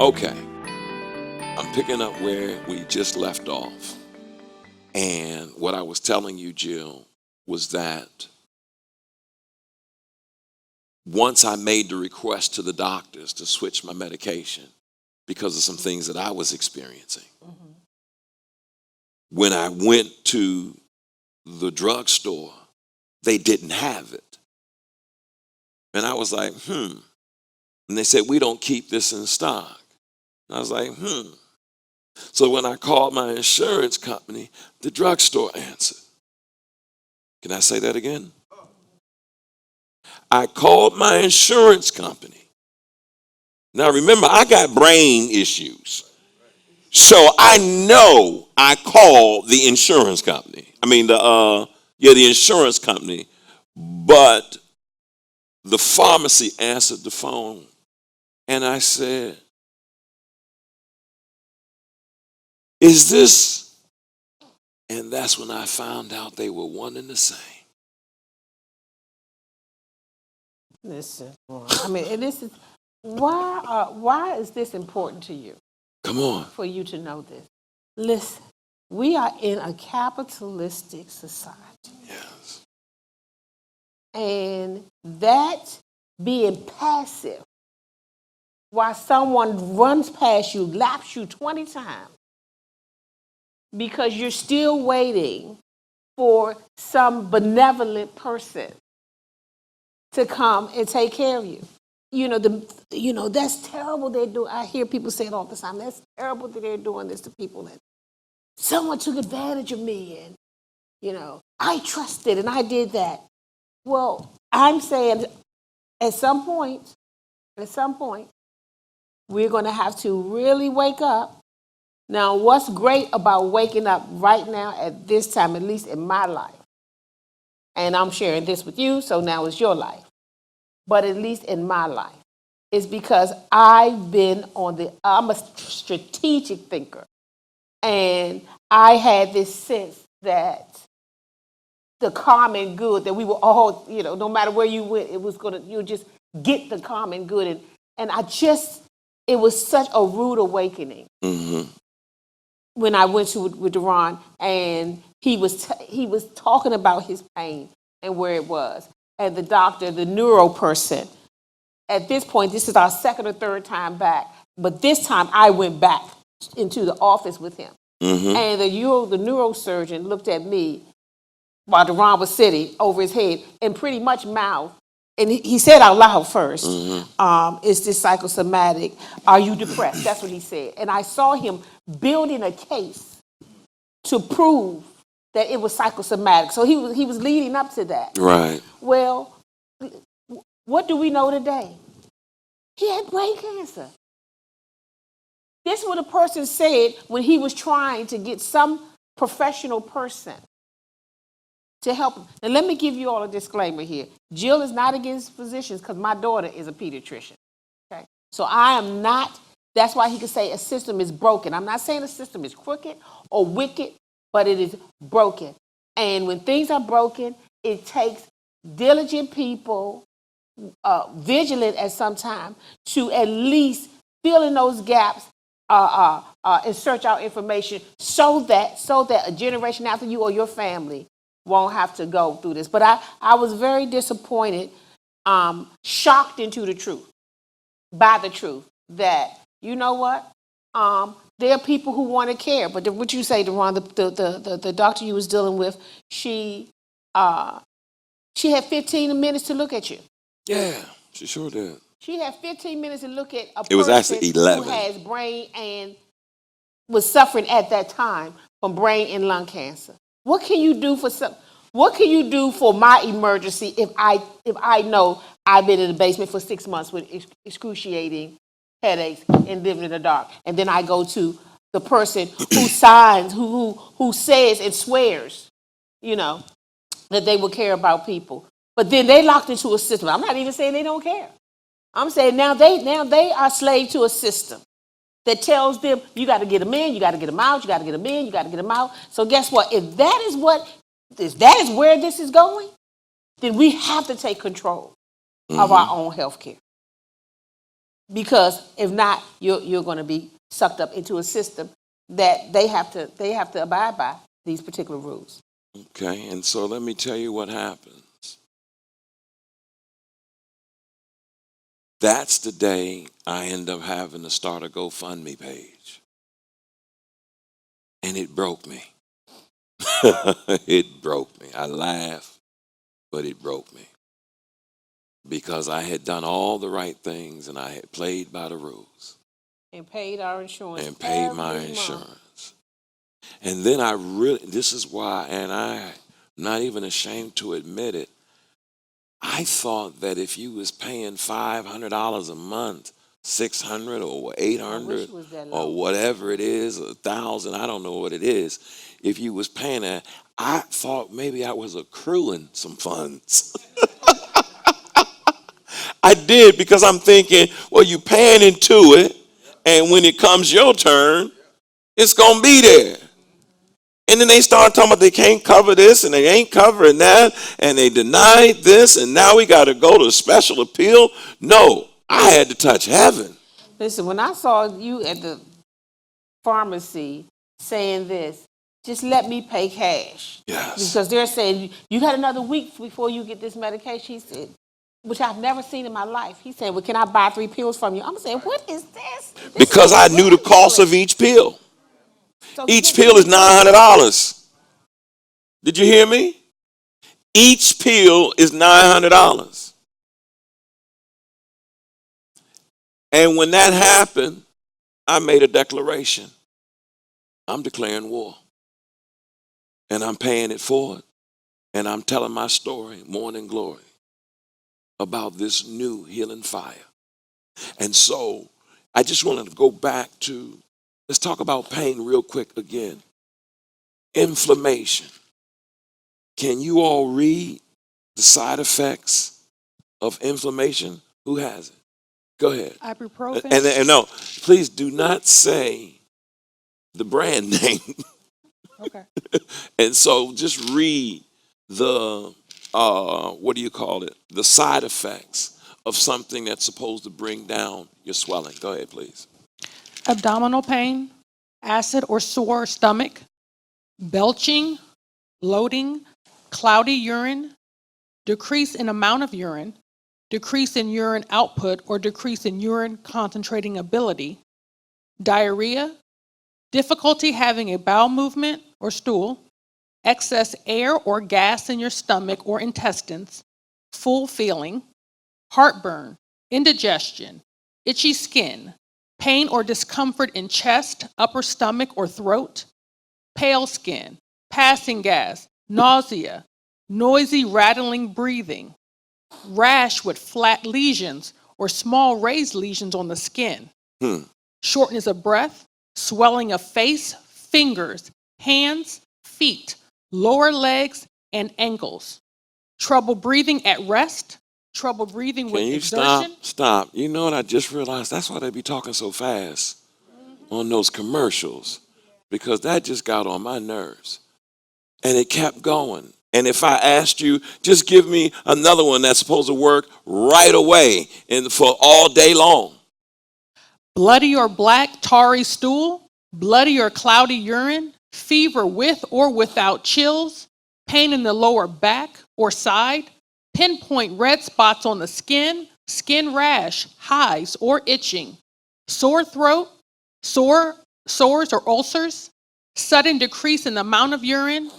Okay, I'm picking up where we just left off. And what I was telling you, Jill, was that once I made the request to the doctors to switch my medication because of some things that I was experiencing, when I went to the drugstore, they didn't have it. And I was like, And they said, we don't keep this in stock. And I was like, So when I called my insurance company, the drugstore answered. Can I say that again? I called my insurance company. Now remember, I got brain issues. So I know I called the insurance company. The insurance company. But the pharmacy answered the phone. And I said, is this? And that's when I found out they were one and the same. Listen, and this is why is this important to you? Come on. For you to know this. Listen, we are in a capitalistic society. Yes. And that being passive while someone runs past you, laps you 20 times because you're still waiting for some benevolent person to come and take care of you. That's terrible they do. I hear people say it all the time. That's terrible that they're doing this to people. And someone took advantage of me and, I trusted and I did that. Well, I'm saying at some point, we're going to have to really wake up. Now, what's great about waking up right now at this time, at least in my life, and I'm sharing this with you, so now it's your life, but at least in my life, is because I'm a strategic thinker. And I had this sense that the common good, that we were all, no matter where you went, you would just get the common good. And it was such a rude awakening when I went with Deron, and he was talking about his pain and where it was. And the doctor, the neuro person, at this point, this is our second or third time back, but this time I went back into the office with him. And the neurosurgeon looked at me while Deron was sitting over his head and pretty much mouthed, and he said out loud first, is this psychosomatic? Are you depressed? That's what he said. And I saw him building a case to prove that it was psychosomatic. So he was leading up to that. Right. Well, what do we know today? He had brain cancer. This is what a person said when he was trying to get some professional person to help him. Now, let me give you all a disclaimer here. Jill is not against physicians because my daughter is a pediatrician. Okay? So I am not, that's why he could say a system is broken. I'm not saying a system is crooked or wicked, but it is broken. And when things are broken, it takes diligent people, vigilant at some time, to at least fill in those gaps and search out information so that a generation after you or your family won't have to go through this. But I was very disappointed, shocked into the truth, by the truth, that, you know what, there are people who want to care. But what you say, Deron, the doctor you was dealing with, she had 15 minutes to look at you. Yeah, she sure did. She had 15 minutes to look at a person It was actually 11. Who has brain and was suffering at that time from brain and lung cancer. What can you do for my emergency if I know I've been in the basement for 6 months with excruciating headaches and living in the dark, and then I go to the person who signs, who says and swears, that they will care about people, but then they locked into a system. I'm not even saying they don't care. I'm saying now they are slave to a system that tells them you got to get them in, you got to get them out, you got to get them in, you got to get them out. So guess what? If that is where this is going, then we have to take control of our own health care. because if not, you're going to be sucked up into a system that they have to abide by these particular rules. Okay, and so let me tell you what happens. That's the day I end up having to start a GoFundMe page. And it broke me. It broke me. I laugh, but it broke me. Because I had done all the right things and I had played by the rules. And paid our insurance. And paid my insurance. And then this is why, and I'm not even ashamed to admit it, I thought that if you was paying $500 a month, $600 or $800 or whatever it is, $1,000, I don't know what it is. If you was paying that, I thought maybe I was accruing some funds. I did, because I'm thinking, well, you paying into it, and when it comes your turn, it's gonna be there. And then they start talking about they can't cover this and they ain't covering that, and they denied this, and now we got to go to a special appeal. No, I had to touch heaven. Listen, when I saw you at the pharmacy saying this, just let me pay cash. Yes. Because they're saying, you got another week before you get this medication. He said, which I've never seen in my life. He said, well, can I buy 3 pills from you? I'm saying, what is this? Because I knew the cost of each pill. So each pill is $900. Did you hear me? Each pill is $900. And when that happened, I made a declaration. I'm declaring war. And I'm paying it forward. And I'm telling my story, Morning Glory, about this new healing fire. And so I just wanted to go back to, let's talk about pain real quick again. Inflammation. Can you all read the side effects of inflammation? Who has it? Go ahead. Ibuprofen. And no, please do not say the brand name. Okay. And so just read the, what do you call it? The side effects of something that's supposed to bring down your swelling. Go ahead, please. Abdominal pain, acid or sore stomach, belching, bloating, cloudy urine, decrease in amount of urine, decrease in urine output or decrease in urine concentrating ability, diarrhea, difficulty having a bowel movement or stool, excess air or gas in your stomach or intestines, full feeling, heartburn, indigestion, itchy skin, pain or discomfort in chest, upper stomach, or throat, pale skin, passing gas, nausea, noisy rattling breathing, rash with flat lesions or small raised lesions on the skin, shortness of breath, swelling of face, fingers, hands, feet, lower legs, and ankles, trouble breathing at rest, trouble breathing with Can you exertion. stop? You know what I just realized? That's why they be talking so fast on those commercials, because that just got on my nerves. And it kept going. And if I asked you, just give me another one that's supposed to work right away and for all day long. Bloody or black tarry stool, bloody or cloudy urine, fever with or without chills, pain in the lower back or side, pinpoint red spots on the skin, skin rash, hives or itching, sore throat, sores or ulcers, sudden decrease in the amount of urine,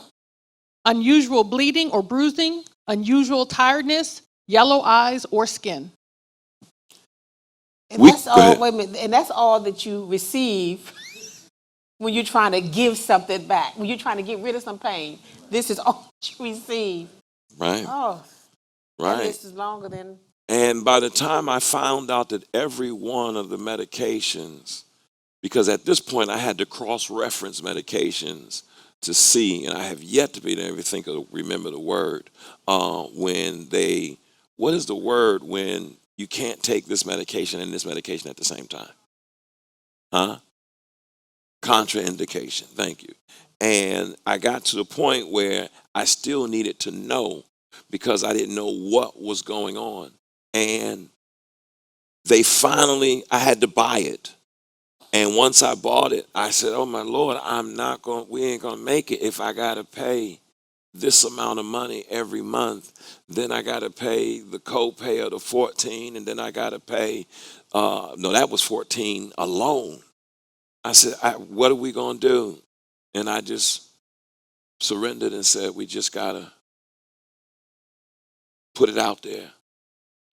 unusual bleeding or bruising, unusual tiredness, yellow eyes or skin. And that's all. Wait a minute. And that's all that you receive when you're trying to give something back. When you're trying to get rid of some pain, this is all you receive. Right. Oh, right. This is longer than. And by the time I found out that every one of the medications, because at this point I had to cross-reference medications to see, and I have yet to be able to remember the word, when they, what is the word when you can't take this medication and this medication at the same time? Huh? Contraindication. Thank you. And I got to the point where I still needed to know, because I didn't know what was going on. And I had to buy it. And once I bought it, I said, oh my Lord, we ain't gonna make it if I gotta pay this amount of money every month. Then I gotta pay the copay of the 14, and then I gotta pay, no, that was 14 alone. I said, what are we gonna do? And I just surrendered and said, we just gotta put it out there.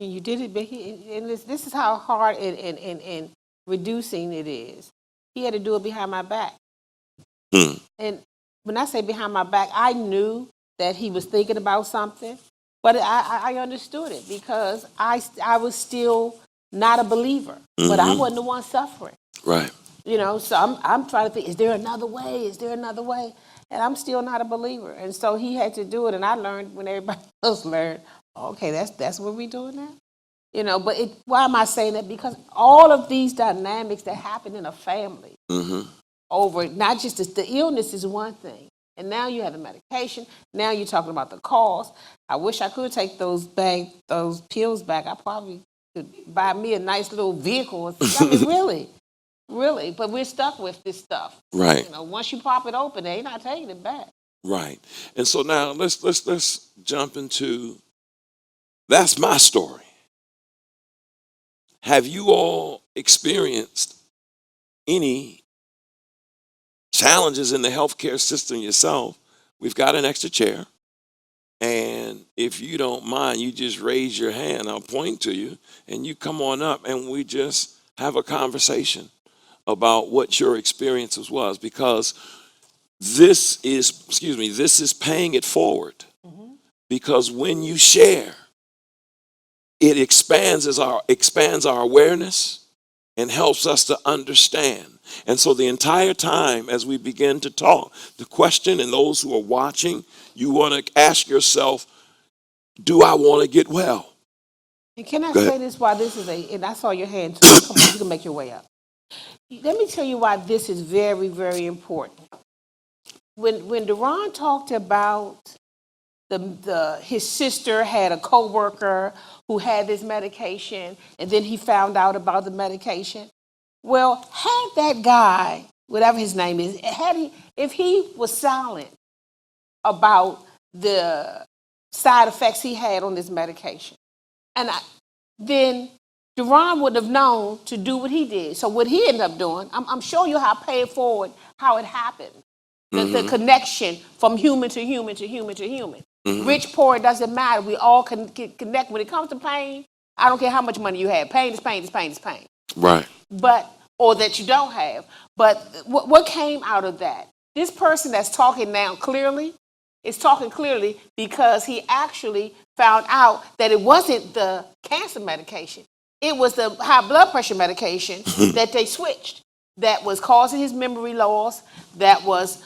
And you did it, but and this is how hard and reducing it is. He had to do it behind my back. And when I say behind my back, I knew that he was thinking about something, but I understood it because I was still not a believer, but I wasn't the one suffering. Right. You know, so I'm trying to think, is there another way? Is there another way? And I'm still not a believer. And so he had to do it, and I learned when everybody else learned, okay, that's what we're doing now. You know, but why am I saying that? Because all of these dynamics that happen in a family over, not just the illness is one thing. And now you have the medication. Now you're talking about the cost. I wish I could take those pills back. I probably could buy me a nice little vehicle. I mean, really. But we're stuck with this stuff. Right. You know, once you pop it open, they're not taking it back. Right. And so now let's jump into, that's my story. Have you all experienced any challenges in the healthcare system yourself? We've got an extra chair. And if you don't mind, you just raise your hand. I'll point to you and you come on up and we just have a conversation about what your experiences was, because this is paying it forward. Because when you share, it expands our awareness and helps us to understand. And so the entire time as we begin to talk, the question, and those who are watching, you want to ask yourself, do I want to get well? And can I say this, why this is and I saw your hand too. Come on, you can make your way up. Let me tell you why this is very, very important. When Deron talked about his sister had a coworker who had this medication, and then he found out about the medication. Well, had that guy, whatever his name is, if he was silent about the side effects he had on this medication, then Deron would have known to do what he did. So what he ended up doing, I'm showing you how I pay it forward, how it happened. The connection from human to human to human to human. Rich, poor, it doesn't matter. We all can connect. When it comes to pain, I don't care how much money you have. Pain is pain is pain is pain. Right. Or that you don't have. But what came out of that? This person that's talking now clearly is talking clearly because he actually found out that it wasn't the cancer medication. It was the high blood pressure medication that they switched that was causing his memory loss, that was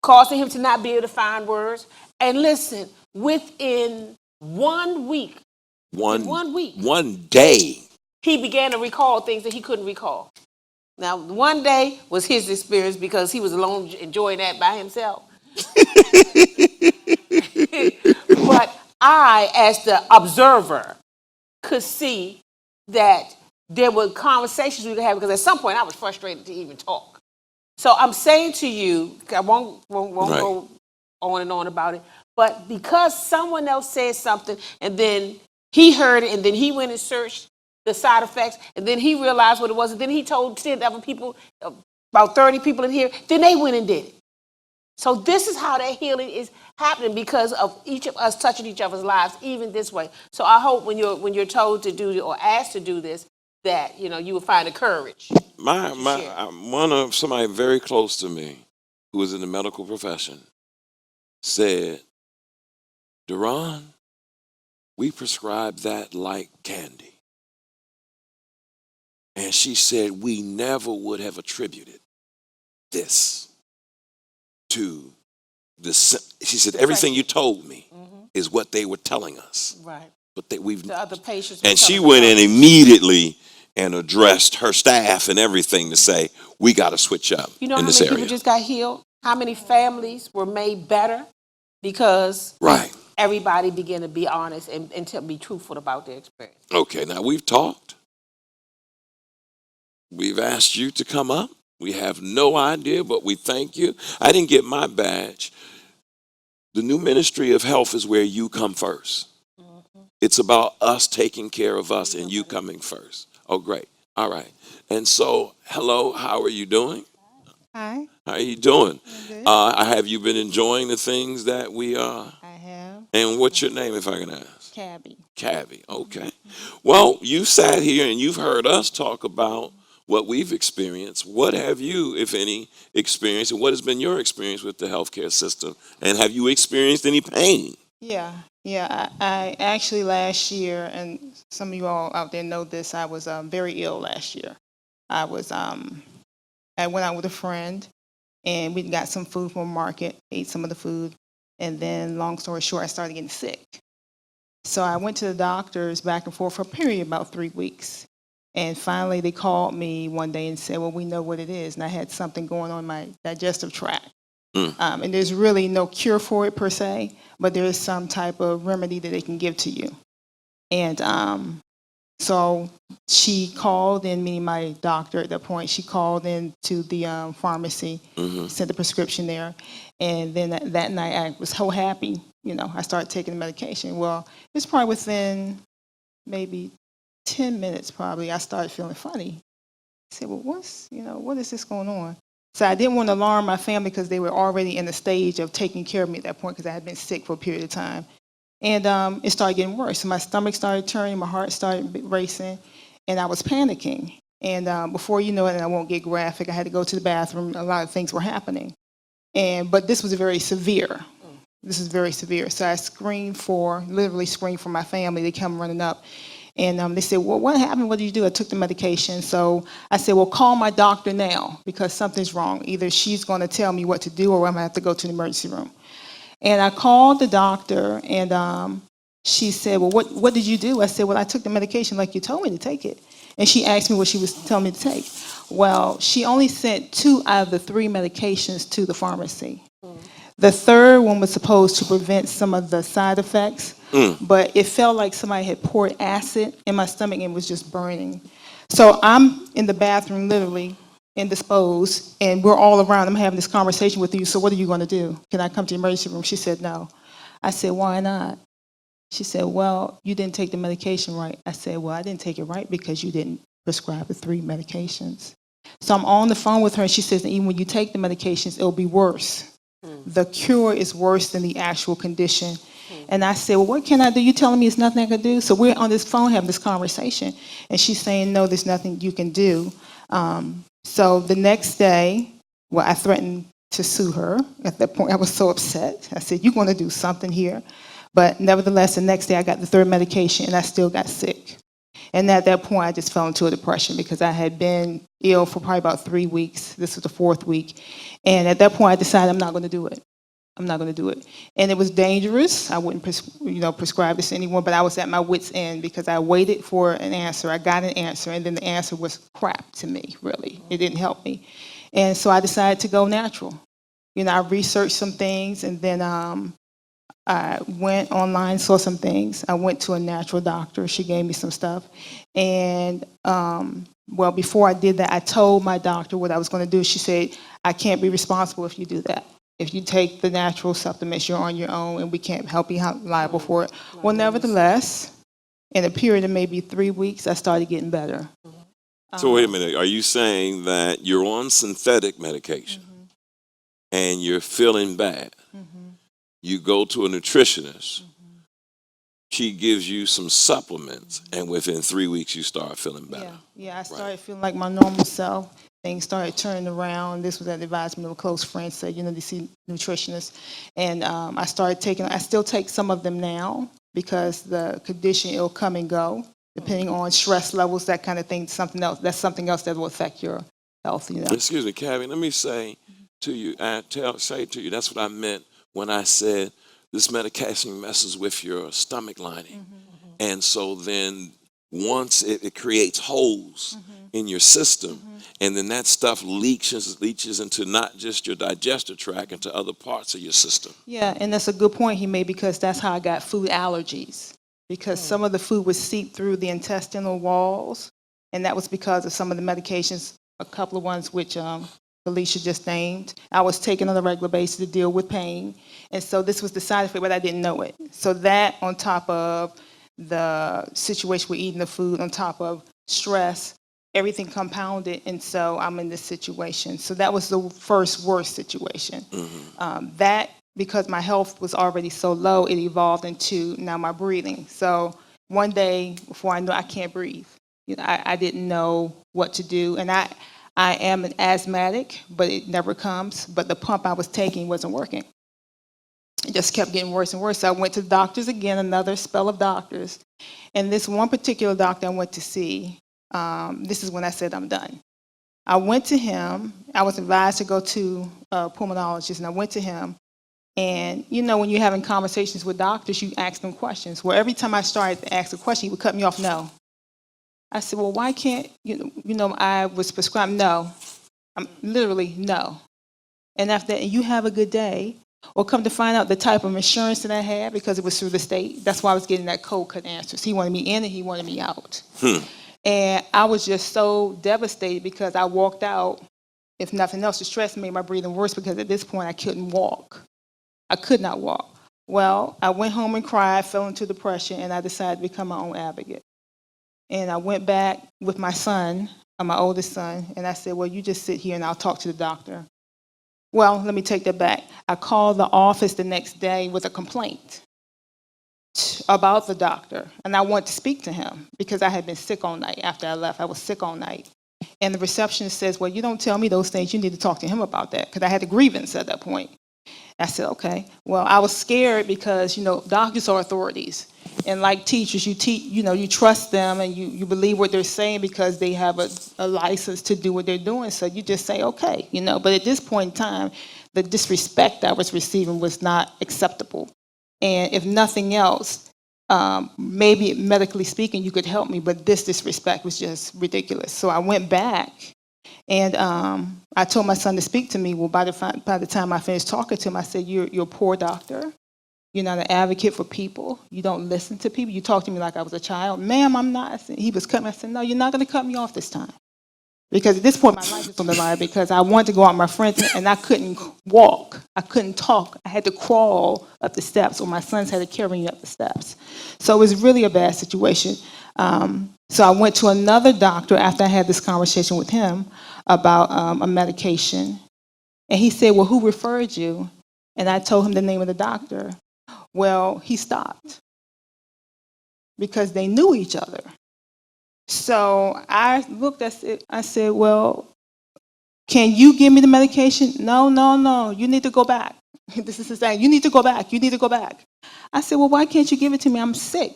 causing him to not be able to find words. And listen, within 1 week, one day, he began to recall things that he couldn't recall. Now, one day was his experience because he was alone enjoying that by himself. But I, as the observer, could see that there were conversations we could have, because at some point I was frustrated to even talk. So I'm saying to you, I won't go on and on about it, but because someone else said something and then he heard it and then he went and searched the side effects and then he realized what it was and then he told 10 other people, about 30 people in here, then they went and did it. So this is how that healing is happening, because of each of us touching each other's lives, even this way. So I hope when you're told to do or asked to do this, that you will find the courage. One of somebody very close to me who was in the medical profession said, Deron, we prescribe that like candy. And she said, we never would have attributed this to this. She said, everything you told me is what they were telling us. Right. But the other patients. And she went in immediately and addressed her staff and everything to say, we got to switch up in this area. You know how many people just got healed? How many families were made better because everybody begin to be honest and to be truthful about their experience. Okay, now we've talked. We've asked you to come up. We have no idea, but we thank you. I didn't get my badge. The new ministry of health is where you come first. It's about us taking care of us and you coming first. Oh, great. All right. And so, hello, how are you doing? Hi, How are you doing? I'm good. Have you been enjoying the things that we are? I have And what's your name, if I can ask? Cabby. Cabby. Okay. Well, you sat here and you've heard us talk about what we've experienced. What have you, if any, experienced, and what has been your experience with the healthcare system? And have you experienced any pain? I actually last year, and some of you all out there know this, I was very ill last year. I was I went out with a friend, and we got some food from a market, ate some of the food, and then long story short, I started getting sick. So I went to the doctors back and forth for a period of about 3 weeks. And finally, they called me one day and said, well, we know what it is. And I had something going on in my digestive tract. And there's really no cure for it per se, but there is some type of remedy that they can give to you. And so she called in, meaning my doctor at that point, she called in to the pharmacy, sent the prescription there. And then that night I was so happy, I started taking the medication. Well, it's probably within maybe 10 minutes probably, I started feeling funny. I said, well, what is this going on? So I didn't want to alarm my family because they were already in the stage of taking care of me at that point because I had been sick for a period of time. And it started getting worse. So my stomach started turning, my heart started racing, and I was panicking. And before you know it, and I won't get graphic, I had to go to the bathroom. A lot of things were happening. But this was very severe. This is very severe. So I literally screamed for my family. They come running up. And they said, well, what happened? What did you do? I took the medication. So I said, well, call my doctor now because something's wrong. Either she's going to tell me what to do or I'm going to have to go to the emergency room. And I called the doctor, and she said, well, what did you do? I said, well, I took the medication like you told me to take it. And she asked me what she was telling me to take. Well, she only sent 2 out of the 3 medications to the pharmacy. The third one was supposed to prevent some of the side effects, but it felt like somebody had poured acid in my stomach and was just burning. So I'm in the bathroom, literally indisposed, and we're all around. I'm having this conversation with you. So what are you going to do? Can I come to the emergency room? She said no. I said, why not? She said, well, you didn't take the medication right. I said, well, I didn't take it right because you didn't prescribe the 3 medications. So I'm on the phone with her, and she says, even when you take the medications, it'll be worse. The cure is worse than the actual condition. And I said, well, what can I do? You telling me there's nothing I can do? So we're on this phone having this conversation. And she's saying, no, there's nothing you can do. So the next day, I threatened to sue her. At that point, I was so upset. I said, you're going to do something here. But nevertheless, the next day, I got the 3rd medication, and I still got sick. And at that point, I just fell into a depression because I had been ill for probably about 3 weeks. This was the 4th week. And at that point, I decided I'm not going to do it. I'm not going to do it. And it was dangerous. I wouldn't prescribe this to anyone, but I was at my wit's end because I waited for an answer. I got an answer, and then the answer was crap to me, really. It didn't help me. And so I decided to go natural. I researched some things, and then I went online, saw some things. I went to a natural doctor. She gave me some stuff. And, before I did that, I told my doctor what I was going to do. She said, I can't be responsible if you do that. If you take the natural supplements, you're on your own, and we can't help you liable for it. Well, nevertheless, in a period of maybe 3 weeks, I started getting better. So wait a minute. Are you saying that you're on synthetic medication and you're feeling bad? You go to a nutritionist. She gives you some supplements, and within 3 weeks, you start feeling better. Yeah, I started feeling like my normal self. Things started turning around. This was at the advisement of a close friend, said, they see nutritionists. And I still take some of them now because the condition, it'll come and go, depending on stress levels, that kind of thing. That's something else that will affect your health. Excuse me, Cabby, let me say to you, that's what I meant when I said this medication messes with your stomach lining. And so then once it creates holes in your system, and then that stuff leaches into not just your digestive tract, into other parts of your system. Yeah, and that's a good point he made, because that's how I got food allergies. Because some of the food would seep through the intestinal walls, and that was because of some of the medications, a couple of ones which Alicia just named. I was taking on a regular basis to deal with pain, and so this was the side effect, but I didn't know it. So that, on top of the situation with eating the food, on top of stress, everything compounded, and so I'm in this situation. So that was the first worst situation. That, because my health was already so low, it evolved into now my breathing. So one day, before I knew, I can't breathe. I didn't know what to do, and I am an asthmatic, but it never comes. But the pump I was taking wasn't working. It just kept getting worse and worse. So I went to the doctors again, another spell of doctors. And this one particular doctor I went to see, this is when I said I'm done. I went to him. I was advised to go to a pulmonologist, and I went to him. And when you're having conversations with doctors, you ask them questions. Well, every time I started to ask a question, he would cut me off. No. I said, well, why can't I was prescribed no. I'm literally no. And after that, you have a good day. Or come to find out the type of insurance that I had, because it was through the state. That's why I was getting that cold cut answers. He wanted me in and he wanted me out. And I was just so devastated, because I walked out. If nothing else, the stress made my breathing worse, because at this point I couldn't walk. I could not walk. Well, I went home and cried, fell into depression, and I decided to become my own advocate. And I went back with my son, my oldest son, and I said, well, you just sit here and I'll talk to the doctor. Well, let me take that back. I called the office the next day with a complaint about the doctor, and I wanted to speak to him because I had been sick all night. After I left, I was sick all night. And the receptionist says, well, you don't tell me those things. You need to talk to him about that, because I had a grievance at that point. I said, okay. Well, I was scared because, doctors are authorities. And like teachers, you trust them and you believe what they're saying because they have a license to do what they're doing. So you just say, okay, But at this point in time, the disrespect I was receiving was not acceptable. And if nothing else, maybe medically speaking, you could help me, but this disrespect was just ridiculous. So I went back. And I told my son to speak to me. Well, by the time I finished talking to him, I said, you're a poor doctor. You're not an advocate for people. You don't listen to people. You talk to me like I was a child. Ma'am, I'm not. He was cutting me. I said, no, you're not going to cut me off this time. Because at this point, my life is on the line, because I wanted to go out with my friends, and I couldn't walk. I couldn't talk. I had to crawl up the steps, or my sons had to carry me up the steps. So it was really a bad situation. So I went to another doctor after I had this conversation with him about a medication. And he said, well, who referred you? And I told him the name of the doctor. Well, he stopped because they knew each other. So I looked at it, I said, well, can you give me the medication? No, you need to go back. This is the thing, you need to go back. I said, well, why can't you give it to me? I'm sick,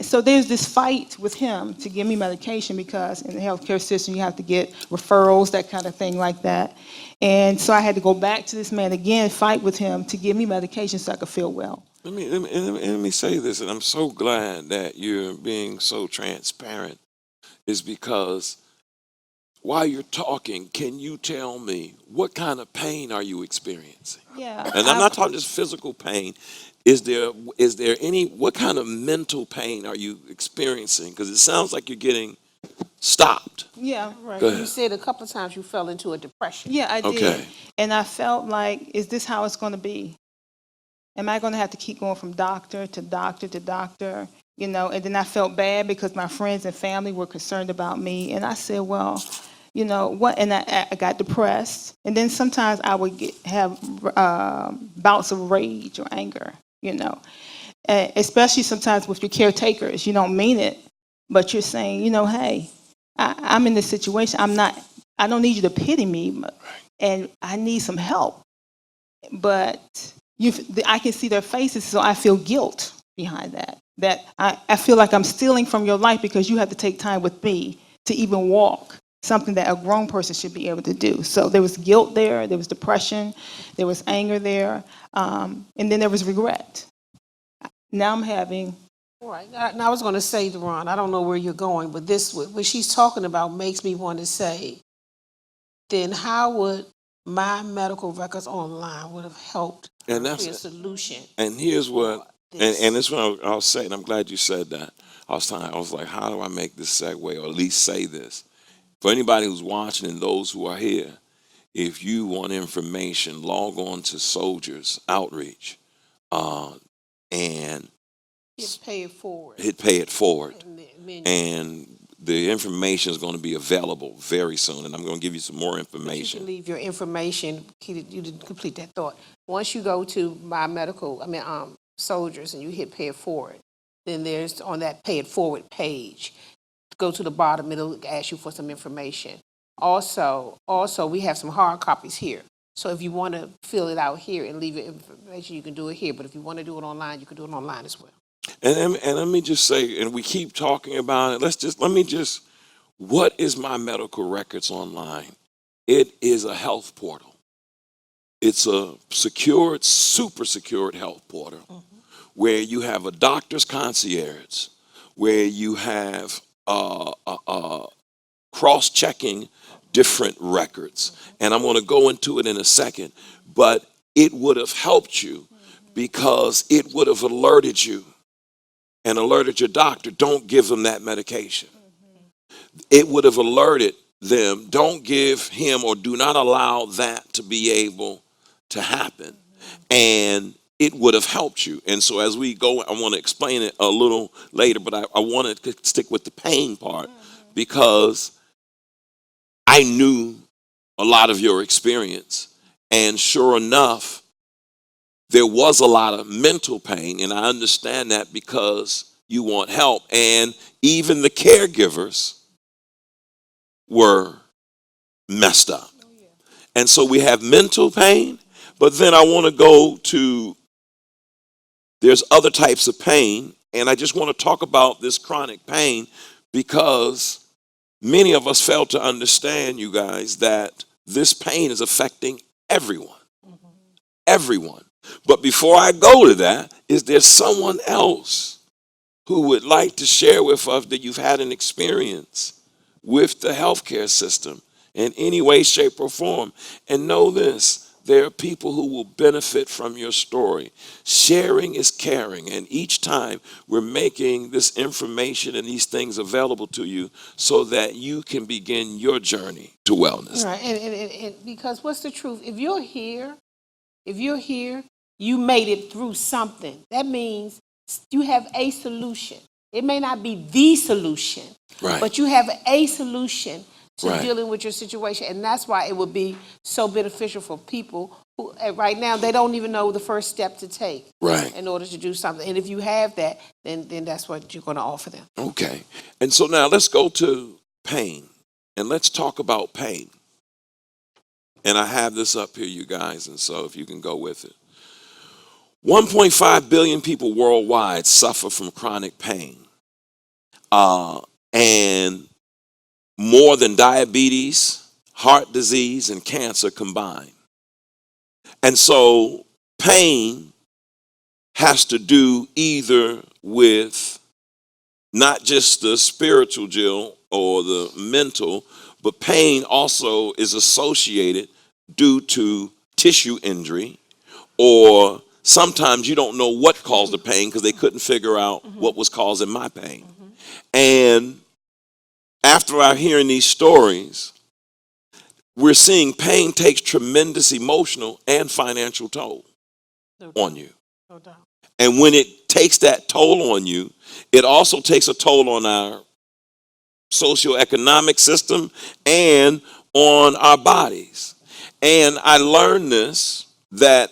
So there's this fight with him to give me medication, because in the healthcare system, you have to get referrals, that kind of thing like that. And so I had to go back to this man again, fight with him to give me medication so I could feel well. Let me say this, and I'm so glad that you're being so transparent, is because while you're talking, can you tell me what kind of pain are you experiencing? Yeah. And I'm not talking just physical pain. Is there what kind of mental pain are you experiencing? Because it sounds like you're getting stopped. Yeah, right. Go ahead. You said a couple of times you fell into a depression. Yeah, I did. Okay. And I felt like, is this how it's going to be? Am I going to have to keep going from doctor to doctor to doctor? And then I felt bad because my friends and family were concerned about me. And I said, well, what? And I got depressed. And then sometimes I would have bouts of rage or anger, especially sometimes with your caretakers. You don't mean it, but you're saying, hey, I'm in this situation. I don't need you to pity me, and I need some help. But I can see their faces, so I feel guilt behind that. That I feel like I'm stealing from your life because you have to take time with me to even walk, something that a grown person should be able to do. So there was guilt there, there was depression, there was anger there, and then there was regret. Now I'm having Right. Now I was going to say, Deron, I don't know where you're going, but this, what she's talking about makes me want to say, then how would my medical records online would have helped And create a that's solution and here's what for this? and this what I'll say, and I'm glad you said that. I was like, how do I make this segue or at least say this? For anybody who's watching and those who are here, if you want information, log on to Soldiers Outreach and Just pay it forward. hit pay it forward. in the menu. And the information is going to be available very soon. And I'm going to give you some more But you can information. leave your information. You didn't complete that thought. Once you go to my medical, Soldiers, and you hit pay it forward, then there's on that pay it forward page. Go to the bottom. It'll ask you for some information. Also, we have some hard copies here. So if you want to fill it out here and leave your information, you can do it here. But if you want to do it online, you can do it online as well. And let me just say, and we keep talking about it. What is my medical records online? It is a health portal. It's a secured, super secured health portal where you have a doctor's concierge, where you have cross-checking different records. And I'm going to go into it in a second, but it would have helped you because it would have alerted you and alerted your doctor, don't give them that medication. It would have alerted them, don't give him or do not allow that to be able to happen. And it would have helped you. And so as we go, I want to explain it a little later, but I want to stick with the pain part because I knew a lot of your experience. And sure enough, there was a lot of mental pain, and I understand that because you want help. And even the caregivers were messed up. And so we have mental pain, but then I want to go to, there's other types of pain, and I just want to talk about this chronic pain because many of us fail to understand, you guys, that this pain is affecting everyone. Everyone. But before I go to that, is there someone else who would like to share with us that you've had an experience with the healthcare system in any way, shape, or form? And know this, there are people who will benefit from your story. Sharing is caring, and each time we're making this information and these things available to you so that you can begin your journey to wellness. Right, and because what's the truth? If you're here, you made it through something. That means you have a solution. It may not be the solution, Right. but you have a solution to Right. dealing with your situation. And that's why it would be so beneficial for people who right now, they don't even know the first step to take Right. in order to do something. And if you have that, then that's what you're going to offer them. Okay. And so now let's go to pain and let's talk about pain. And I have this up here, you guys, and so if you can go with it. 1.5 billion people worldwide suffer from chronic pain. And more than diabetes, heart disease, and cancer combined. And so pain has to do either with not just the spiritual, Jill, or the mental, but pain also is associated due to tissue injury, or sometimes you don't know what caused the pain because they couldn't figure out what was causing my pain. And after I'm hearing these stories, we're seeing pain takes tremendous emotional and financial toll on you. No doubt. And when it takes that toll on you, it also takes a toll on our socioeconomic system and on our bodies. And I learned this, that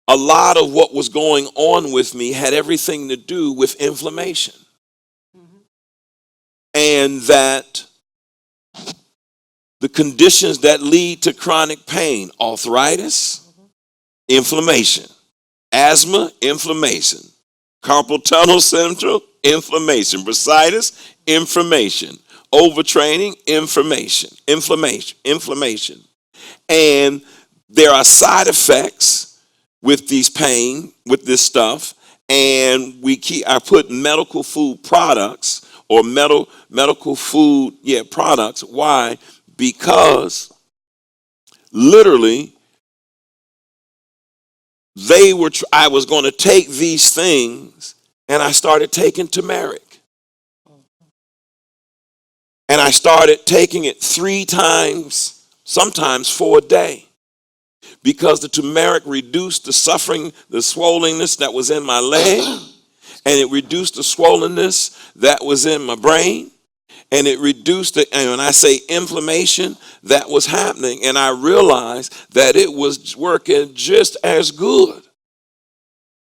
a lot of what was going on with me had everything to do with inflammation. And that the conditions that lead to chronic pain, arthritis, inflammation, asthma, inflammation, carpal tunnel syndrome, inflammation, bursitis, inflammation, overtraining, inflammation. And there are side effects with these pain, with this stuff, and I put medical food products or medical food, products. Why? Because literally I was going to take these things, and I started taking turmeric. And I started taking it 3 times, sometimes 4 a day, because the turmeric reduced the suffering, the swollenness that was in my leg, and it reduced the swollenness that was in my brain, and it reduced the, and when I say inflammation, that was happening, and I realized that it was working just as good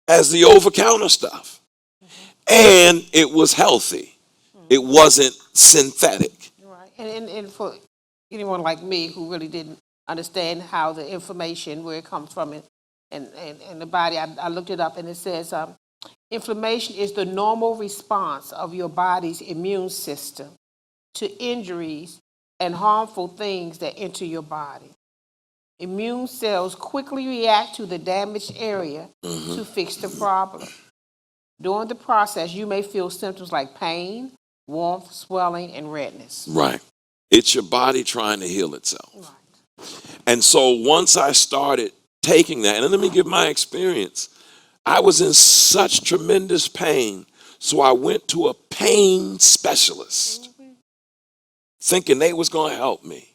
as the over-counter stuff, and it was healthy. It wasn't synthetic. Right. And for anyone like me who really didn't understand how the inflammation, where it comes from, and the body, I looked it up, and it says inflammation is the normal response of your body's immune system to injuries and harmful things that enter your body. Immune cells quickly react to the damaged area to fix the problem. During the process, you may feel symptoms like pain, warmth, swelling, and redness. Right. It's your body trying to heal itself. Right. And so once I started taking that, and let me give my experience, I was in such tremendous pain. So I went to a pain specialist thinking they was going to help me.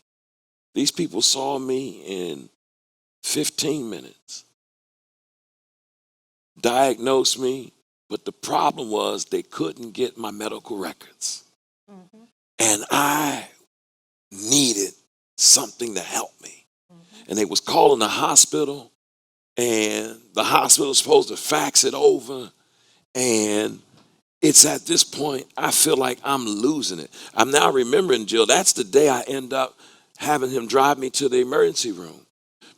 These people saw me in 15 minutes, diagnosed me, but the problem was they couldn't get my medical records. And I needed something to help me. And they was calling the hospital, and the hospital was supposed to fax it over. And it's at this point, I feel like I'm losing it. I'm now remembering, Jill, that's the day I end up having him drive me to the emergency room.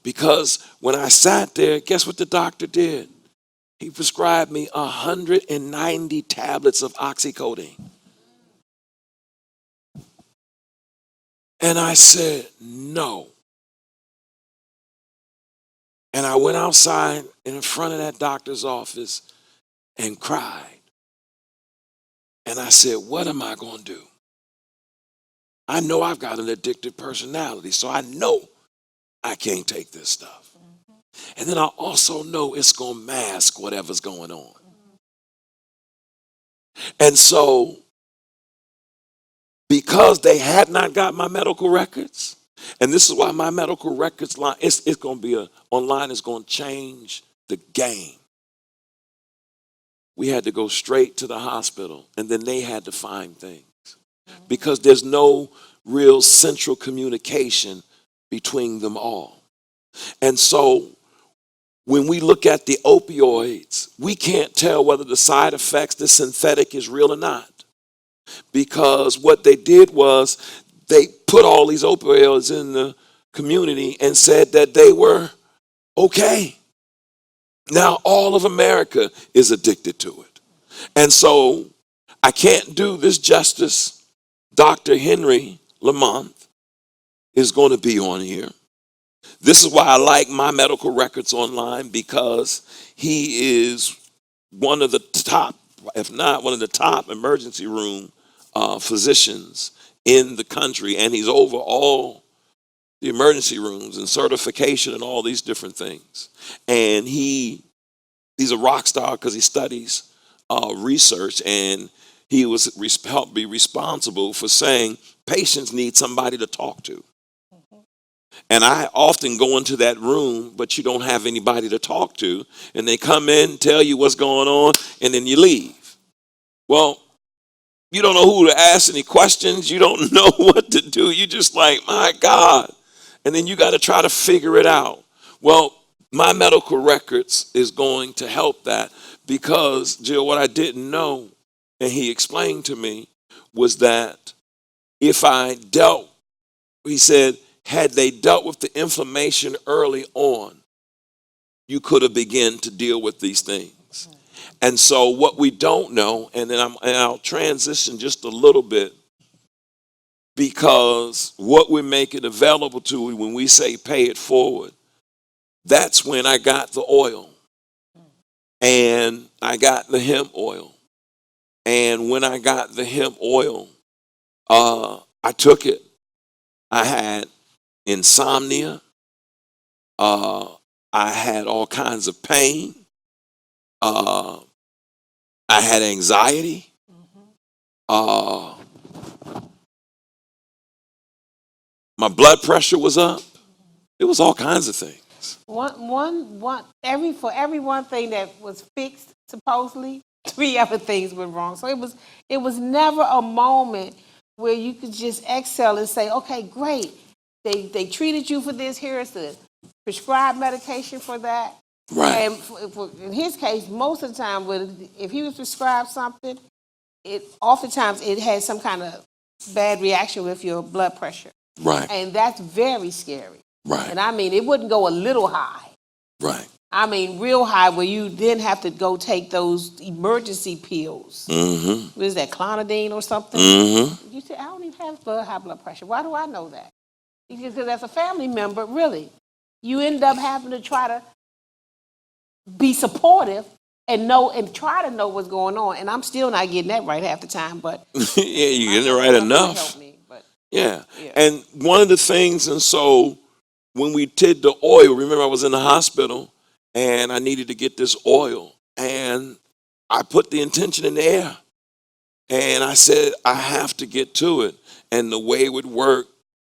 Because when I sat there, guess what the doctor did? He prescribed me 190 tablets of oxycodone. And I said, no. And I went outside in front of that doctor's office and cried. And I said, what am I going to do? I know I've got an addictive personality, so I know I can't take this stuff. And then I also know it's going to mask whatever's going on. And so, because they had not got my medical records, and this is why my medical records line, it's going to be online, is going to change the game. We had to go straight to the hospital, and then they had to find things. Because there's no real central communication between them all. And so, when we look at the opioids, we can't tell whether the side effects, the synthetic, is real or not. Because what they did was they put all these opioids in the community and said that they were okay. Now all of America is addicted to it. And so I can't do this justice. Dr. Henry Lamont is going to be on here. This is why I like my medical records online, because he is one of the top, if not one of the top emergency room physicians in the country, and he's over all the emergency rooms and certification and all these different things. And he's a rock star because he studies research, and he was helped be responsible for saying patients need somebody to talk to. And I often go into that room, but you don't have anybody to talk to, and they come in, tell you what's going on, and then you leave. Well, you don't know who to ask any questions. You don't know what to do. You just like, my God. And then you got to try to figure it out. Well, my medical records is going to help that, because, Jill, what I didn't know, and he explained to me, was that if I dealt, he said, had they dealt with the inflammation early on, you could have begun to deal with these things. And so what we don't know, and then I'll transition just a little bit, because what we make it available to, when we say pay it forward, that's when I got the oil. and I got the hemp oil. And when I got the hemp oil, I took it. I had insomnia. Uh, I had all kinds of pain. Uh, I had anxiety. Uh, my blood pressure was up. It was all kinds of things. For every one thing that was fixed, supposedly, three other things went wrong. So it was never a moment where you could just exhale and say, okay, great. They treated you for this. Here's the prescribed medication for that. Right, And in his case, most of the time, if he was prescribed something, oftentimes it had some kind of bad reaction with your blood pressure. right, And that's very scary. right, And I mean, it wouldn't go a little high. right. I mean, real high where you then have to go take those emergency pills. Mm-hmm. What is that, clonidine or something? Mm-hmm. You say, I don't even have high blood pressure. Why do I know that? Because as a family member, really, you end up having to try to be supportive and try to know what's going on. And I'm still not getting that right half the time, but Yeah, you're getting it right my mother enough. helped me. But Yeah. yeah. And one of the things, and so when we did the oil, remember I was in the hospital and I needed to get this oil. And I put the intention in the air. And I said, I have to get to it. And the way it would work,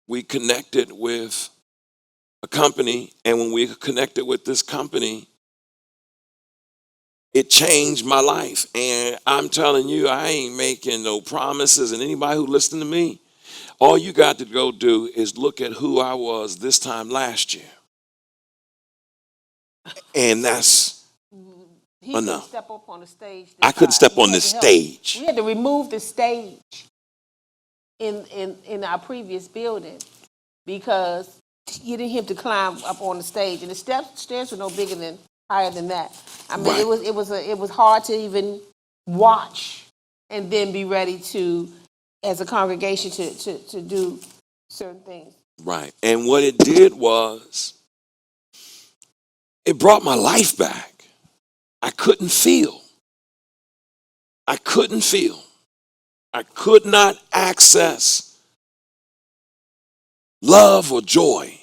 we connected with a company. And when we connected with this company, it changed my life. And I'm telling you, I ain't making no promises. And anybody who listens to me, all you got to go do is look at who I was this time last year. And that's He couldn't enough. step up on the stage. I couldn't step We on had the to help. stage. We had to remove the stage in our previous building because you didn't have to climb up on the stage, and the stairs were no bigger than higher than that. I mean, Right. it was hard to even watch and then be ready to, as a congregation, to do certain things. Right. And what it did was it brought my life back. I couldn't feel. I couldn't feel. I could not access love or joy.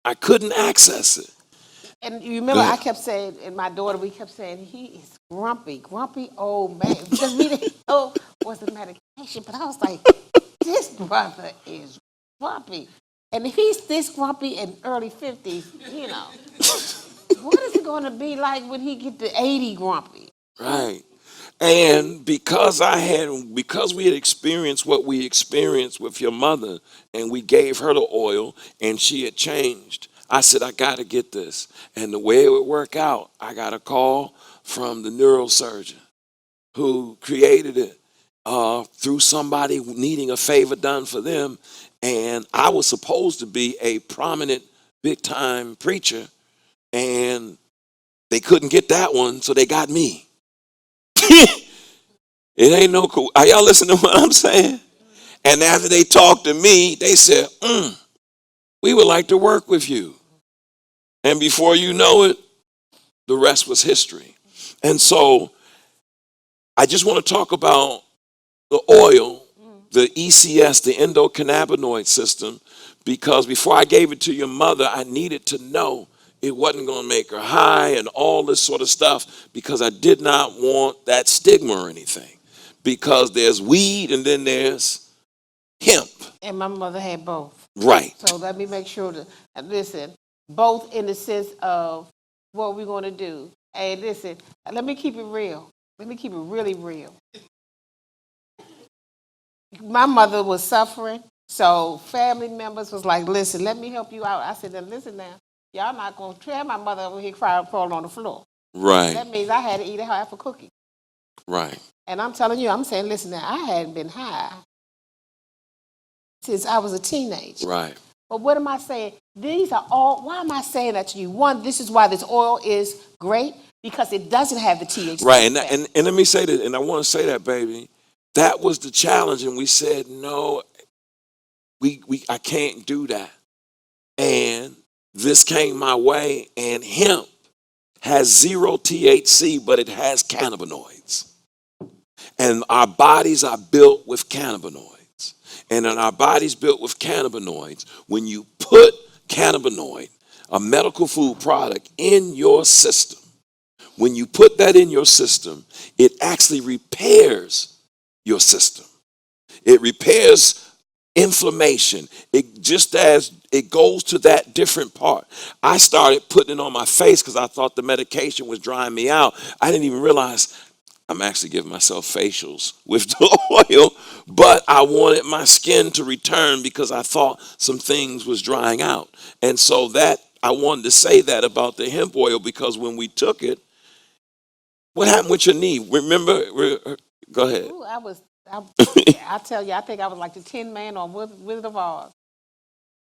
I couldn't access it. And you Go remember, I ahead. kept saying, and my daughter, we kept saying, he is grumpy old man. Because we didn't know what's the medication. But I was like, this brother is grumpy. And if he's this grumpy in early 50s, what is it going to be like when he get to 80 grumpy? Right. And because we had experienced what we experienced with your mother, and we gave her the oil and she had changed, I said, I got to get this. And the way it would work out, I got a call from the neurosurgeon who created it through somebody needing a favor done for them. And I was supposed to be a prominent, big time preacher, and they couldn't get that one, so they got me. It ain't no cool. Are y'all listening to what I'm saying? And after they talked to me, they said, we would like to work with you. And before you know it, the rest was history. And so I just want to talk about the oil, the ECS, the endocannabinoid system, because before I gave it to your mother, I needed to know it wasn't going to make her high and all this sort of stuff, because I did not want that stigma or anything. Because there's weed and then there's hemp. And my mother had both. Right. So let me make sure to listen, both in the sense of what we're going to do. Hey, listen, let me keep it real. Let me keep it really real. My mother was suffering, so family members was like, listen, let me help you out. I said, now listen now, y'all not going to have my mother over here crying, falling on the floor. Right. That means I had to eat a half a cookie. Right. And I'm telling you, I'm saying, listen now, I hadn't been high since I was a teenager. Right. But what am I saying? Why am I saying that to you? One, this is why this oil is great, because it doesn't have the THC. Right. effect. And let me say that, and I want to say that, baby. That was the challenge, and we said, no, I can't do that. And this came my way, and hemp has 0 THC, but it has cannabinoids. And our bodies are built with cannabinoids. And in our bodies built with cannabinoids, when you put cannabinoid, a medical food product, in your system, when you put that in your system, it actually repairs your system. It repairs inflammation. It just as it goes to that different part. I started putting it on my face because I thought the medication was drying me out. I didn't even realize I'm actually giving myself facials with the oil, but I wanted my skin to return because I thought some things was drying out. And so that I wanted to say that about the hemp oil, because when we took it, what happened with your knee? Remember? Go ahead. Ooh, I tell you, I think I was like the Tin Man on Wizard of Oz.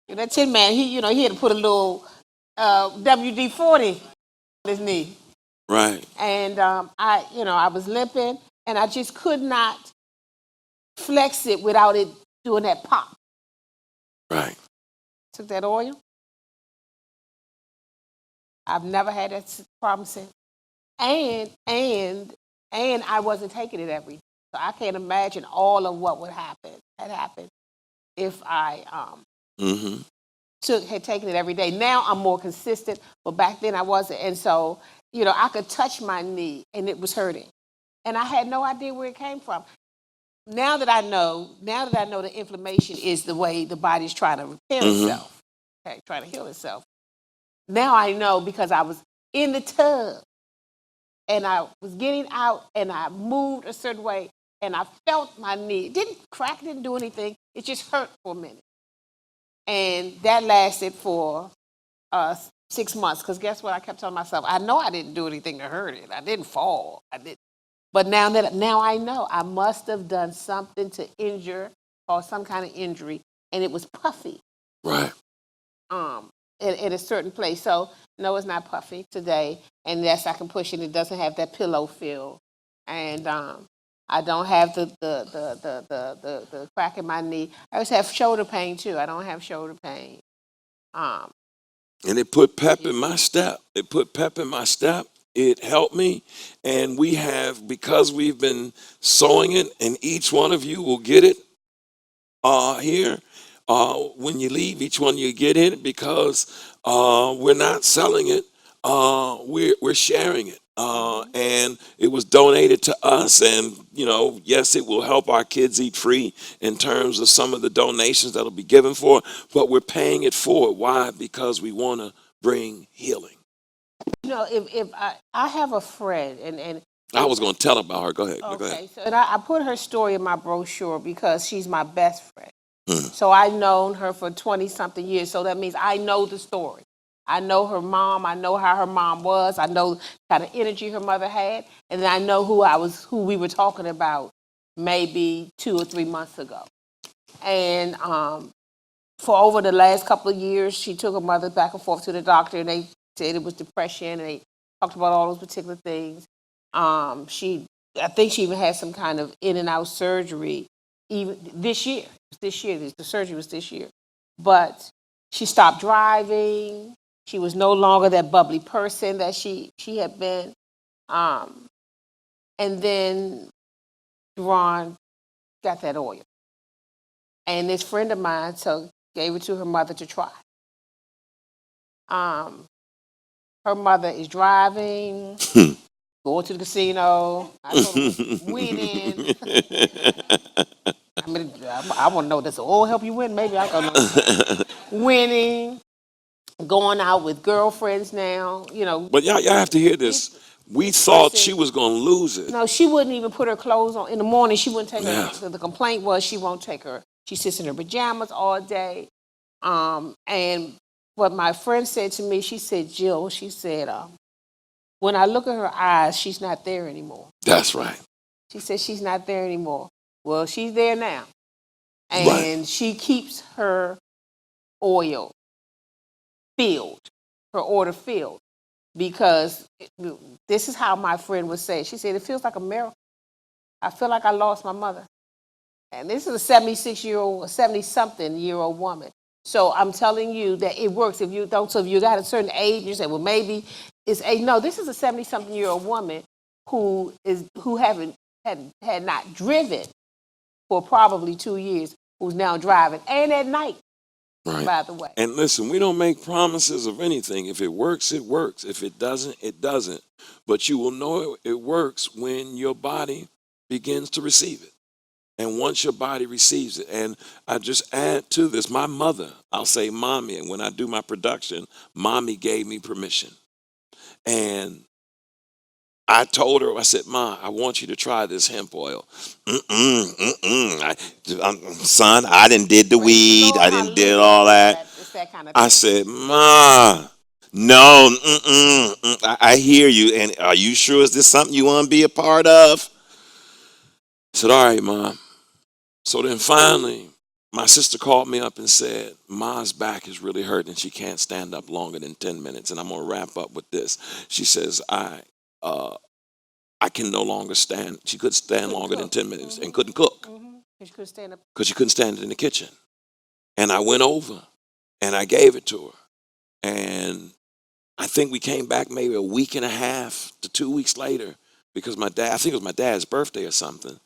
That Tin Man, he had to put a little WD-40 on his knee. Right. And I was limping, and I just could not flex it without it doing that pop. Right. Took that oil. I've never had that problem since. And I wasn't taking it every day. So I can't imagine all of what had happened if I had taken it every day. Now I'm more consistent, but back then I wasn't. And so, I could touch my knee and it was hurting. And I had no idea where it came from. Now that I know that inflammation is the way the body's trying to repair itself, okay, trying to heal itself. Now I know because I was in the tub and I was getting out and I moved a certain way and I felt my knee. It didn't crack, it didn't do anything. It just hurt for a minute. And that lasted for 6 months, because guess what? I kept telling myself, I know I didn't do anything to hurt it. I didn't fall. I didn't. But now I know I must have done something to injure or some kind of injury, and it was puffy. Right. In a certain place. So no, it's not puffy today, and yes, I can push it. It doesn't have that pillow feel, and I don't have the crack in my knee. I just have shoulder pain too. I don't have shoulder pain. And it put pep in my step. It helped me. And we have, because we've been sowing it, and each one of you will get it here. When you leave, each one you get it, because we're not selling it. We're sharing it. And it was donated to us, and yes, it will help our kids eat free in terms of some of the donations that'll be given for it, but we're paying it forward. Why? Because we want to bring healing. If I have a friend, and I was going to tell about her. Go ahead. Go okay, ahead. so and I put her story in my brochure because she's my best friend. So I've known her for 20-something years, so that means I know the story. I know her mom. I know how her mom was. I know the kind of energy her mother had, and then I know who we were talking about maybe 2 or 3 months ago. And for over the last couple of years, she took her mother back and forth to the doctor, and they said it was depression, and they talked about all those particular things. I think she even had some kind of in and out surgery even this year. The surgery was this year. But she stopped driving. She was no longer that bubbly person that she had been. And then Ron got that oil. And this friend of mine gave it to her mother to try. Her mother is driving, going to the casino. I told her, winning. I want to know, does the oil help you win? Maybe I don't know. Winning, going out with girlfriends now, But y'all have to hear this. We thought she was going to lose it. No, she wouldn't even put her clothes on. In the morning, she wouldn't take Yeah. her. The complaint was she won't take her. She sits in her pajamas all day. And what my friend said to me, she said, Jill, she said, when I look at her eyes, she's not there anymore. That's right. She said she's not there anymore. Well, she's there now. And she keeps her oil filled, her order filled, because this is how my friend would say. She said, it feels like a miracle. I feel like I lost my mother. And this is a 76-year-old, 70-something-year-old woman. So I'm telling you that it works. If you got a certain age, you say, well, maybe This is a 70-something-year-old woman who had not driven for probably 2 years, who's now driving, and at night, Right. by the way. And listen, we don't make promises of anything. If it works, it works. If it doesn't, it doesn't. But you will know it works when your body begins to receive it. And once your body receives it, and I just add to this, my mother, I'll say mommy, and when I do my production, mommy gave me permission. And I told her, I said, Ma, I want you to try this hemp oil. Son, I didn't did the weed. Lord, I didn't did hallelujah. all that. It's that kind of I thing. said, Ma, no, I hear you. And are you sure is this something you want to be a part of? I said, all right, Mom. So then finally, my sister called me up and said, Ma's back is really hurting. She can't stand up longer than 10 minutes. And I'm going to wrap up with this. She says, I can no longer stand. She could stand longer than 10 minutes and couldn't cook Because she couldn't stand up. because she couldn't stand it in the kitchen. And I went over and I gave it to her. And I think we came back maybe a week and a half to 2 weeks later because I think it was my dad's birthday or something.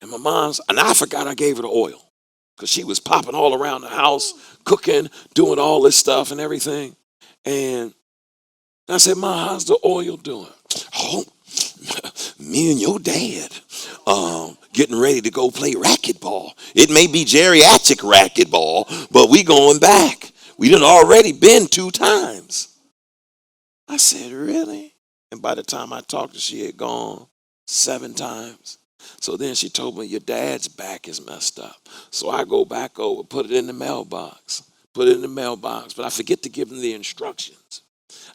And and I forgot I gave her the oil because she was popping all around the house, cooking, doing all this stuff and everything. And I said, Ma, how's the oil doing? Oh, me and your dad getting ready to go play racquetball. It may be geriatric racquetball, but we going back. We done already been 2 times. I said, really? And by the time I talked to her, she had gone 7 times. So then she told me, your dad's back is messed up. So I go back over, put it in the mailbox. But I forget to give them the instructions.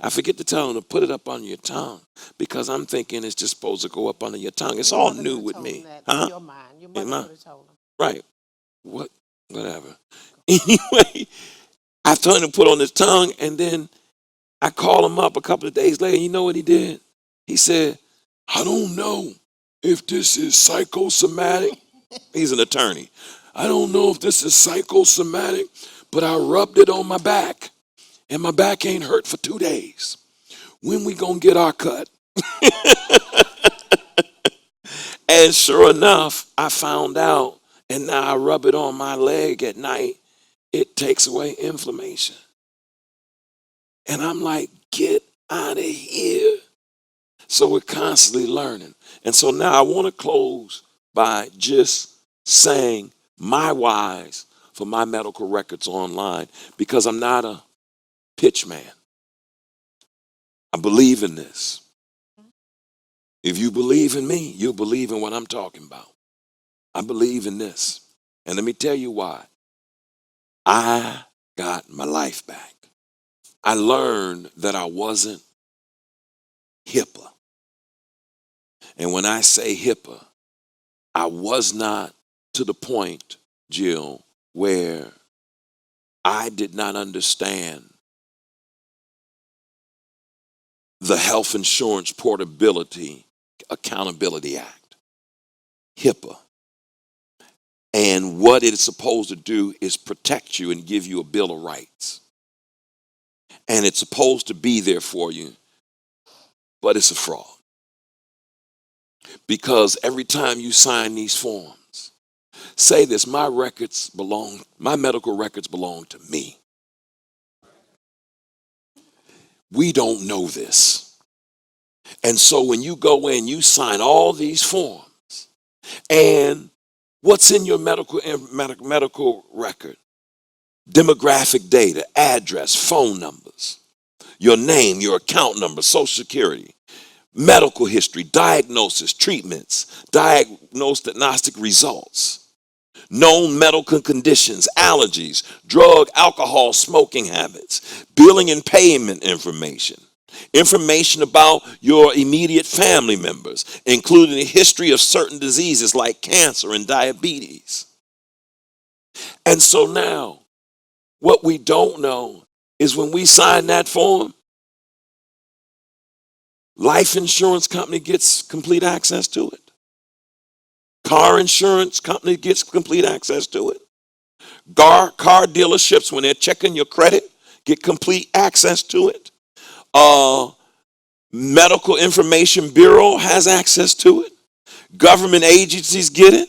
I forget to tell them to put it up on your tongue because I'm thinking it's just supposed to go up under your tongue. It's all new with me. Your mind. Your mother would have told them. Right. Whatever. Anyway, I told him to put on his tongue, and then I called him up a couple of days later. You know what he did? He said, I don't know if this is psychosomatic. He's an attorney. I don't know if this is psychosomatic, but I rubbed it on my back, and my back ain't hurt for 2 days. When we gonna get our cut? And sure enough, I found out, and now I rub it on my leg at night. It takes away inflammation. And I'm like, get out of here. So we're constantly learning. And so now I want to close by just saying my whys for my medical records online because I'm not a pitch man. I believe in this. If you believe in me, you'll believe in what I'm talking about. I believe in this. And let me tell you why. I got my life back. I learned that I wasn't HIPAA. And when I say HIPAA, I was not to the point, Jill, where I did not understand the Health Insurance Portability Accountability Act, HIPAA. And what it is supposed to do is protect you and give you a Bill of Rights. And it's supposed to be there for you, but it's a fraud. Because every time you sign these forms, say this, my medical records belong to me. We don't know this. And so when you go in, you sign all these forms, and what's in your medical record? Demographic data, address, phone numbers, your name, your account number, social security, medical history, diagnosis, treatments, diagnostic results, known medical conditions, allergies, drug, alcohol, smoking habits, billing and payment information about your immediate family members, including a history of certain diseases like cancer and diabetes. And so now, what we don't know is when we sign that form, life insurance company gets complete access to it. Car insurance company gets complete access to it. Car dealerships, when they're checking your credit, get complete access to it. Medical Information Bureau has access to it. Government agencies get it.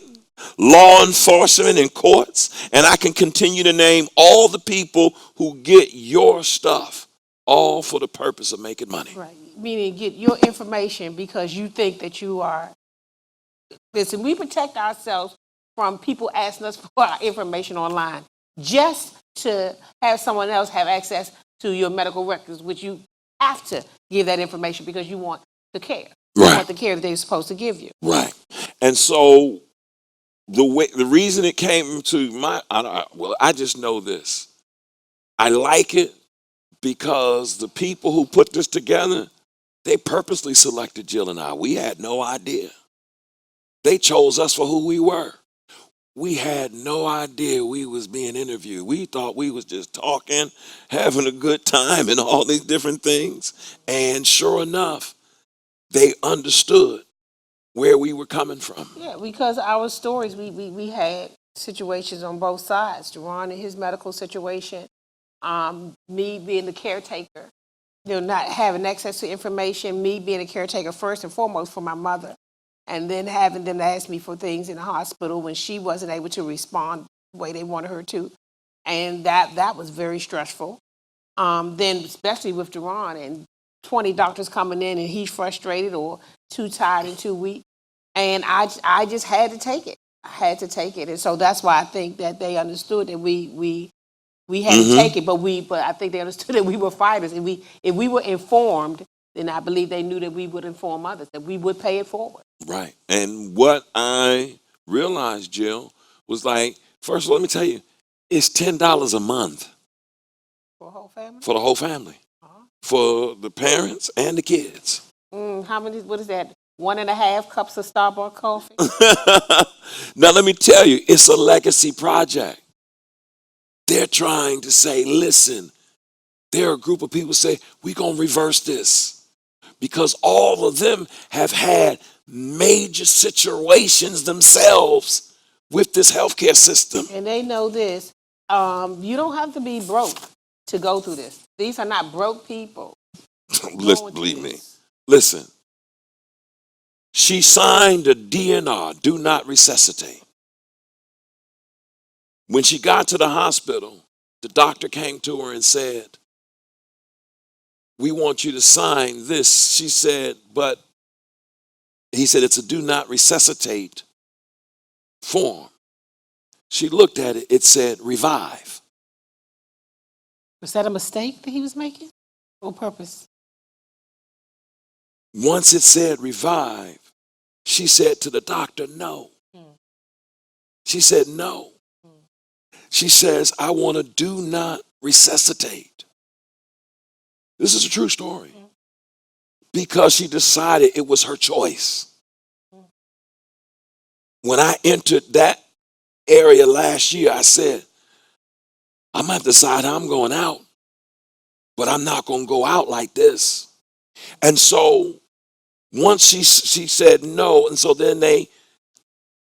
Law enforcement and courts. And I can continue to name all the people who get your stuff, all for the purpose of making money. Right. Meaning get your information because you think that you are. Listen, we protect ourselves from people asking us for our information online just to have someone else have access to your medical records, which you have to give that information because you want the care. You Right. want the care that they're supposed to give you. Right. And so the reason it came to I just know this. I like it because the people who put this together, they purposely selected Jill and I. We had no idea. They chose us for who we were. We had no idea we was being interviewed. We thought we was just talking, having a good time and all these different things. And sure enough, they understood where we were coming from. Yeah, because our stories, we had situations on both sides. Jerron and his medical situation, me being the caretaker, not having access to information, me being a caretaker first and foremost for my mother, and then having them ask me for things in the hospital when she wasn't able to respond the way they wanted her to. And that was very stressful. Then especially with Jerron and 20 doctors coming in and he's frustrated or too tired and too weak. And I just had to take it. I had to take it. And so that's why I think that they understood that we had to take it, but I think they understood that we were fighters. And if we were informed, then I believe they knew that we would inform others, that we would pay it forward. Right. And what I realized, Jill, was like, first of all, let me tell you, it's $10 a month For a whole family? for the whole family, for the parents and the kids. How many, what is that? 1.5 cups of Starbucks coffee? Now, let me tell you, it's a legacy project. They're trying to say, listen, there are a group of people say, we're going to reverse this. Because all of them have had major situations themselves with this healthcare system. And they know this. You don't have to be broke to go through this. These are not broke people. Listen, believe me. Listen. She signed a DNR, do not resuscitate. When she got to the hospital, the doctor came to her and said, we want you to sign this. She said, but he said, it's a do not resuscitate form. She looked at it, it said revive. Was that a mistake that he was making? On purpose? Once it said revive, she said to the doctor, no. She said, no. She says, I want to do not resuscitate. This is a true story. Because she decided it was her choice. When I entered that area last year, I said, I'm going to have to decide how I'm going out, but I'm not going to go out like this. And so once she said no, and so then they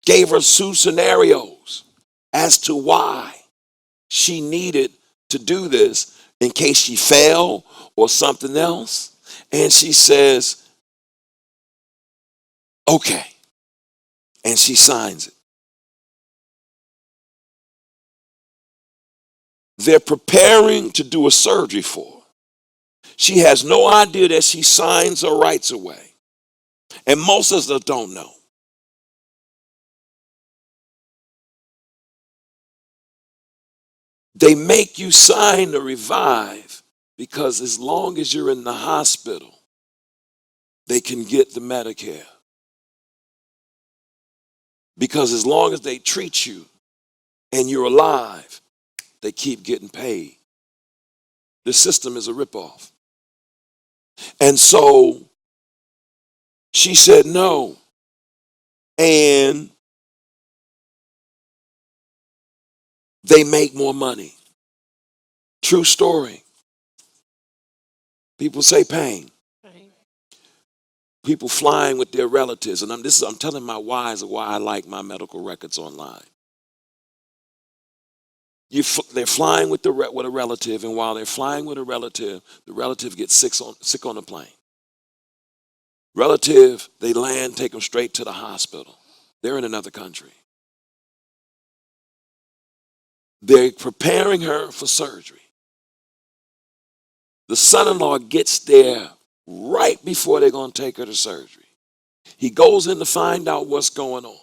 gave her 2 scenarios as to why she needed to do this in case she fell or something else. And she says, okay. And she signs it. They're preparing to do a surgery for her. She has no idea that she signs her rights away. And most of us don't know. They make you sign the revive because as long as you're in the hospital, they can get the Medicare. Because as long as they treat you and you're alive, they keep getting paid. The system is a ripoff. And so she said no. And they make more money. True story. People say pain. People flying with their relatives. And I'm telling my whys of why I like my medical records online. They're flying with a relative, and while they're flying with a relative, the relative gets sick on the plane. Relative, they land, take them straight to the hospital. They're in another country. They're preparing her for surgery. The son-in-law gets there right before they're going to take her to surgery. He goes in to find out what's going on.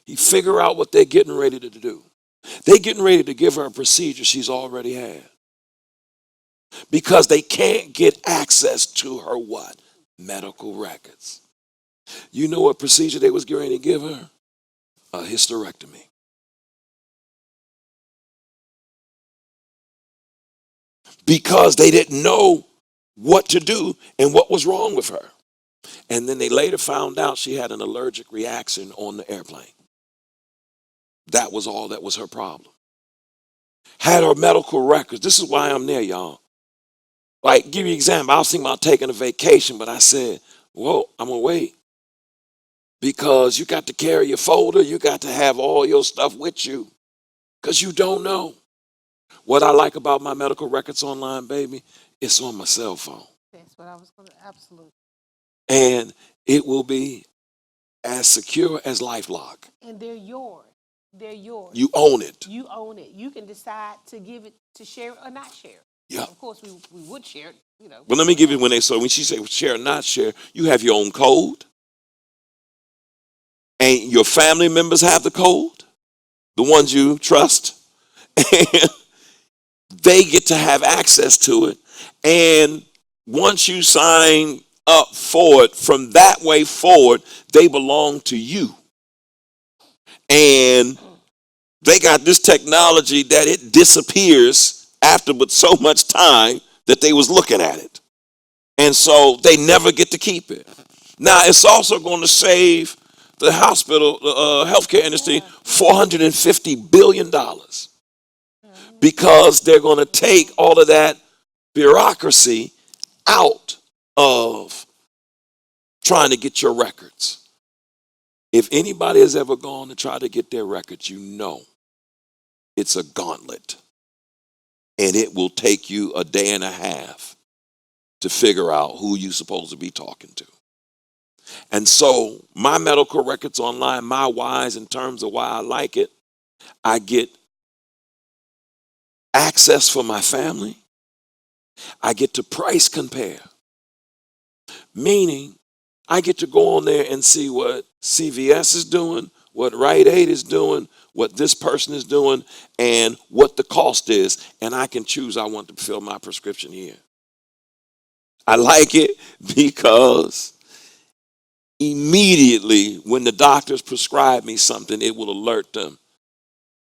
He figure out what they're getting ready to do. They're getting ready to give her a procedure she's already had. Because they can't get access to her what? Medical records. You know what procedure they was getting ready to give her? A hysterectomy. Because they didn't know what to do and what was wrong with her. And then they later found out she had an allergic reaction on the airplane. That was all that was her problem. Had her medical records. This is why I'm there, y'all. Like, give you an example. I was thinking about taking a vacation, but I said, well, I'm going to wait. Because you got to carry your folder. You got to have all your stuff with you. Because you don't know. What I like about my medical records online, baby, it's on my cell phone. That's what I was going to, absolutely. And it will be as secure as LifeLock. And they're yours. They're yours. You own it. You own it. You can decide to give it, to share it or not share it. Yeah. Of course, we would share it, you know. But let me give you when she say share or not share, you have your own code. And your family members have the code, the ones you trust. And they get to have access to it. And once you sign up for it, from that way forward, they belong to you. And they got this technology that it disappears after but so much time that they was looking at it. And so they never get to keep it. Now, it's also going to save the hospital, healthcare industry, $450 billion. Because they're going to take all of that bureaucracy out of trying to get your records. If anybody has ever gone to try to get their records, you know it's a gauntlet. And it will take you a day and a half to figure out who you're supposed to be talking to. And so my medical records online, my whys in terms of why I like it, I get access for my family. I get to price compare. Meaning, I get to go on there and see what CVS is doing, what Rite Aid is doing, what this person is doing, and what the cost is. And I can choose I want to fill my prescription here. I like it because immediately when the doctors prescribe me something, it will alert them.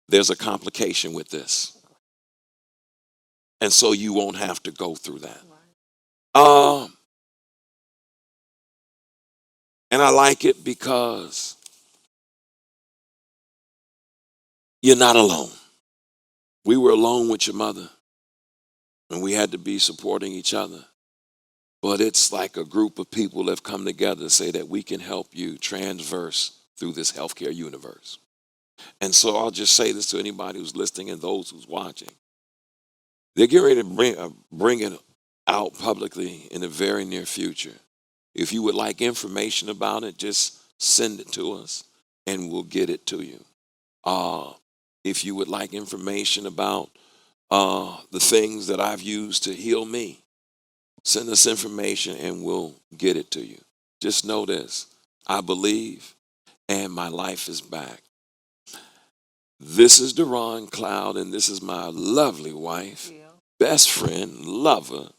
There's a complication with this. And so you won't have to go through that. And I like it because you're not alone. We were alone with your mother, and we had to be supporting each other. But it's like a group of people that have come together to say that we can help you transverse through this healthcare universe. And so I'll just say this to anybody who's listening and those who's watching. They're getting ready to bring it out publicly in the very near future. If you would like information about it, just send it to us and we'll get it to you. If you would like information about the things that I've used to heal me, send us information and we'll get it to you. Just know this, I believe and my life is back. This is Deron Cloud and this is my lovely wife, best friend, lover,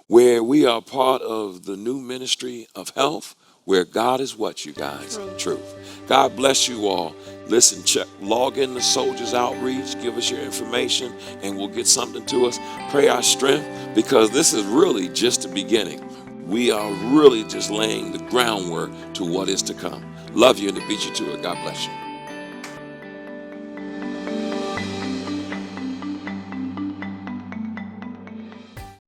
where we are part of the new ministry of health, where God is what, you guys? Truth. God bless you all. Listen, log in to Soldiers Outreach, give us your information, and we'll get something to us. Pray our strength, because this is really just the beginning. We are really just laying the groundwork to what is to come. Love you and to beat you to it. God bless you.